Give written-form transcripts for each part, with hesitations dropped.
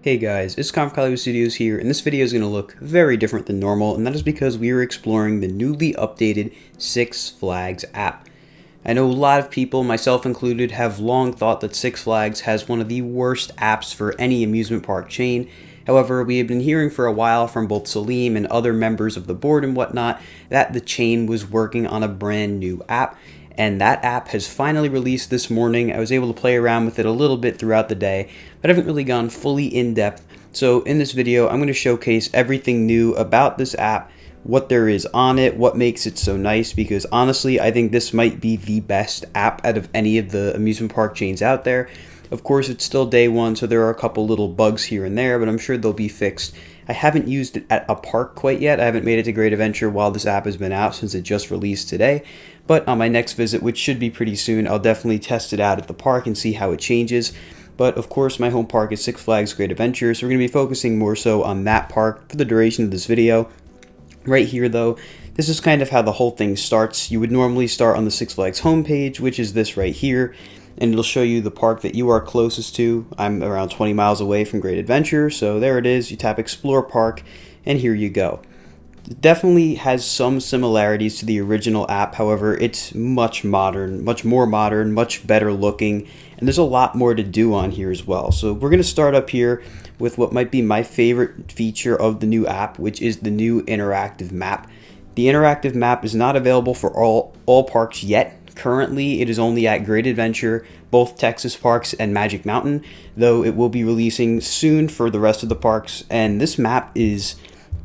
Hey guys, it's Hollywood Studios here, and this video is going to look very different than normal, and that is because we are exploring the newly updated Six Flags app. I know a lot of people, myself included, have long thought that Six Flags has one of the worst apps for any amusement park chain. However, we have been hearing for a while from both Salim and other members of the board and whatnot that the chain was working on a brand new app. And that app has finally released this morning. I was able to play around with it a little bit throughout the day, but I haven't really gone fully in depth. So in this video, I'm going to showcase everything new about this app, what there is on it, what makes it so nice, because honestly, I think this might be the best app out of any of the amusement park chains out there. Of course, it's still day one, so there are a couple little bugs here and there, but I'm sure they'll be fixed. I haven't used it at a park quite yet. I haven't made it to Great Adventure while this app has been out since it just released today. But on my next visit, which should be pretty soon, I'll definitely test it out at the park and see how it changes. But of course, my home park is Six Flags Great Adventure, so we're going to be focusing more so on that park for the duration of this video. Right here, though, this is kind of how the whole thing starts. You would normally start on the Six Flags homepage, which is this right here, and it'll show you the park that you are closest to. I'm around 20 miles away from Great Adventure, so there it is. You tap Explore Park, and here you go. It definitely has some similarities to the original app, however, it's much modern, much more modern, much better looking, and there's a lot more to do on here as well. So we're going to start up here with what might be my favorite feature of the new app, which is the new interactive map. The interactive map is not available for all parks yet. Currently, it is only at Great Adventure, both Texas parks and Magic Mountain, though it will be releasing soon for the rest of the parks, and this map is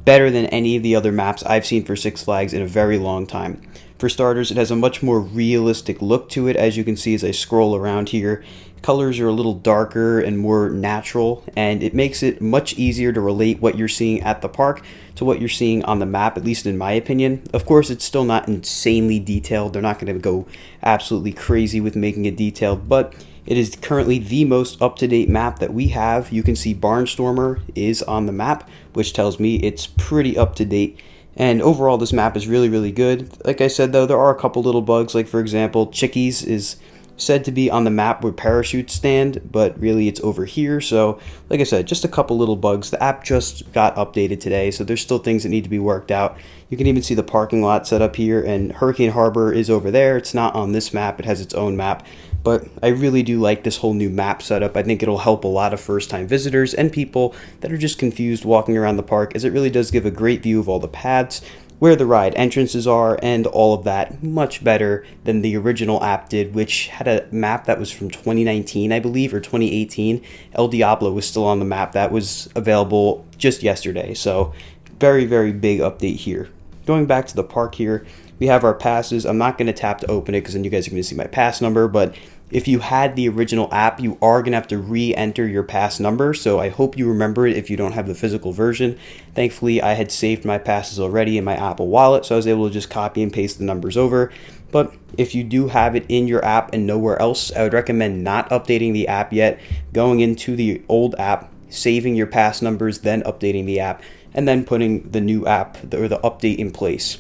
better than any of the other maps I've seen for Six Flags in a very long time. For starters, it has a much more realistic look to it, as you can see as I scroll around here. Colors are a little darker and more natural, and it makes it much easier to relate what you're seeing at the park to what you're seeing on the map, at least in my opinion. Of course, it's still not insanely detailed. They're not going to go absolutely crazy with making it detailed, but it is currently the most up-to-date map that we have. You can see Barnstormer is on the map, which tells me it's pretty up-to-date. And overall, this map is really, really good. Like I said, though, there are a couple little bugs. Like, for example, Chickies is said to be on the map where parachutes stand, but really it's over here. So, like I said, just a couple little bugs. The app just got updated today, so there's still things that need to be worked out. You can even see the parking lot set up here, and Hurricane Harbor is over there. It's not on this map. It has its own map. But I really do like this whole new map setup. I think it'll help a lot of first-time visitors and people that are just confused walking around the park, as it really does give a great view of all the paths, where the ride entrances are, and all of that. Much better than the original app did, which had a map that was from 2019, I believe, or 2018. El Diablo was still on the map. That was available just yesterday. So very, very big update here. Going back to the park here, we have our passes. I'm not going to tap to open it because then you guys are going to see my pass number, but if you had the original app, you are going to have to re-enter your pass number, so I hope you remember it if you don't have the physical version. Thankfully, I had saved my passes already in my Apple Wallet, so I was able to just copy and paste the numbers over. But if you do have it in your app and nowhere else, I would recommend not updating the app yet, going into the old app, saving your pass numbers, then updating the app, and then putting the new app or the update in place.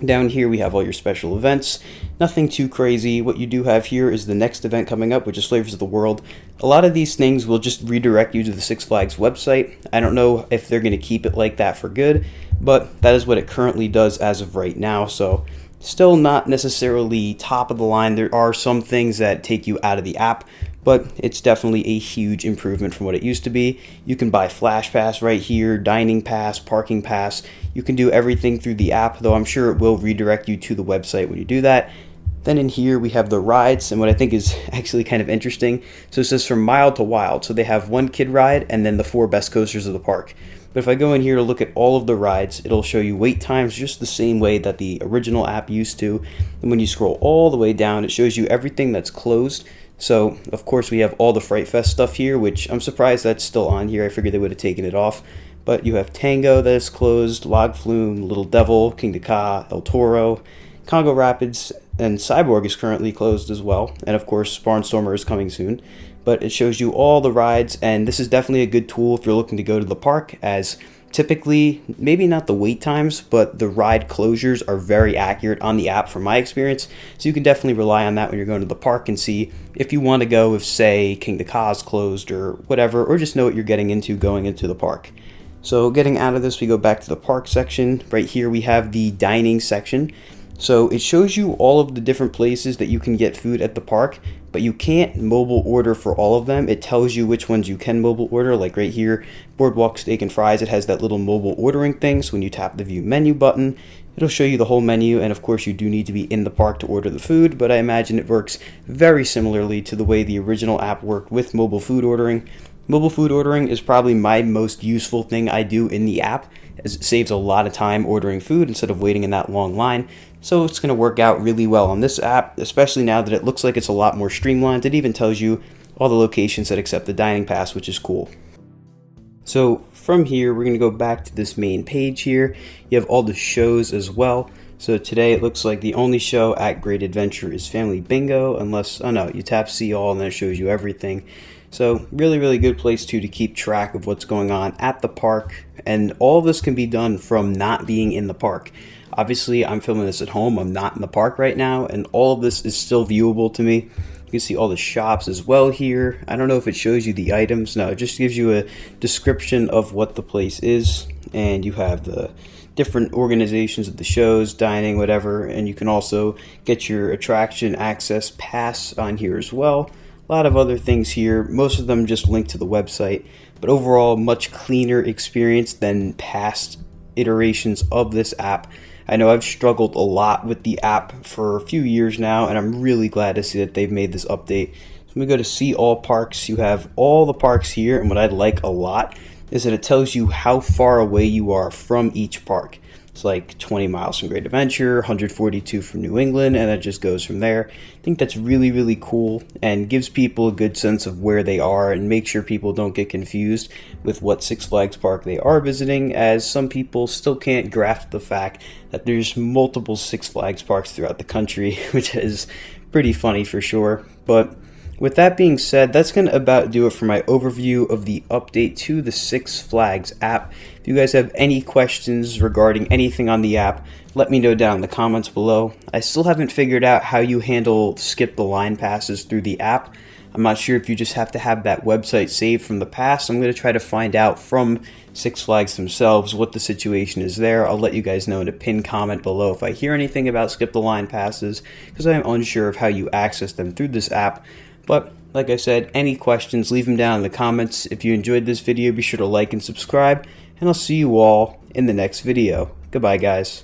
Down here we have all your special events, nothing too crazy. What you do have here is the next event coming up, which is Flavors of the World. A lot of these things will just redirect you to the Six Flags website. I don't know if they're going to keep it like that for good, but that is what it currently does as of right now, so still not necessarily top of the line. There are some things that take you out of the app, but it's definitely a huge improvement from what it used to be. You can buy Flash Pass right here, Dining Pass, Parking Pass. You can do everything through the app, though I'm sure it will redirect you to the website when you do that. Then in here we have the rides, and what I think is actually kind of interesting. So it says from mild to wild. So they have one kid ride and then the 4 best coasters of the park. But if I go in here to look at all of the rides, it'll show you wait times just the same way that the original app used to. And when you scroll all the way down, it shows you everything that's closed. So, of course, we have all the Fright Fest stuff here, which I'm surprised that's still on here. I figured they would have taken it off. But you have Tango that is closed, Log Flume, Little Devil, King Ka, El Toro, Congo Rapids, and Cyborg is currently closed as well. And, of course, Barnstormer is coming soon. But it shows you all the rides, and this is definitely a good tool if you're looking to go to the park, as Typically, maybe not the wait times, but the ride closures are very accurate on the app from my experience. So you can definitely rely on that when you're going to the park and see if you want to go if, say, King the Ka's closed or whatever, or just know what you're getting into going into the park. So getting out of this, we go back to the park section. Right here we have the dining section. So it shows you all of the different places that you can get food at the park, but you can't mobile order for all of them. It tells you which ones you can mobile order, like right here, Boardwalk Steak and Fries, it has that little mobile ordering thing. So when you tap the view menu button, it'll show you the whole menu, and of course you do need to be in the park to order the food, but I imagine it works very similarly to the way the original app worked with mobile food ordering. Mobile food ordering is probably my most useful thing I do in the app, as it saves a lot of time ordering food instead of waiting in that long line. So it's going to work out really well on this app, especially now that it looks like it's a lot more streamlined. It even tells you all the locations that accept the dining pass, which is cool. So from here, we're going to go back to this main page here. You have all the shows as well. So today it looks like the only show at Great Adventure is Family Bingo, unless, oh no, you tap see all and then it shows you everything. So really good place to keep track of what's going on at the park, and all of this can be done from not being in the park. Obviously, I'm filming this at home, I'm not in the park right now, and all of this is still viewable to me. You can see all the shops as well here. I don't know if it shows you the items. No, it just gives you a description of what the place is, and you have the different organizations of the shows, dining, whatever, and you can also get your attraction access pass on here as well. A lot of other things here, most of them just linked to the website, but overall much cleaner experience than past iterations of this app. I know I've struggled a lot with the app for a few years now, and I'm really glad to see that they've made this update. So when we go to see all parks, you have all the parks here, and what I like a lot is that it tells you how far away you are from each park. It's like 20 miles from Great Adventure, 142 from New England, and it just goes from there. I think that's really cool and gives people a good sense of where they are and make sure people don't get confused with what Six Flags park they are visiting, as some people still can't grasp the fact that there's multiple Six Flags parks throughout the country, which is pretty funny for sure. But with that being said, that's going to about do it for my overview of the update to the Six Flags app. If you guys have any questions regarding anything on the app, let me know down in the comments below. I still haven't figured out how you handle skip the line passes through the app. I'm not sure if you just have to have that website saved from the past. I'm going to try to find out from Six Flags themselves what the situation is there. I'll let you guys know in a pinned comment below if I hear anything about skip the line passes, because I'm unsure of how you access them through this app. But like I said, any questions, leave them down in the comments. If you enjoyed this video, be sure to like and subscribe, and I'll see you all in the next video. Goodbye, guys.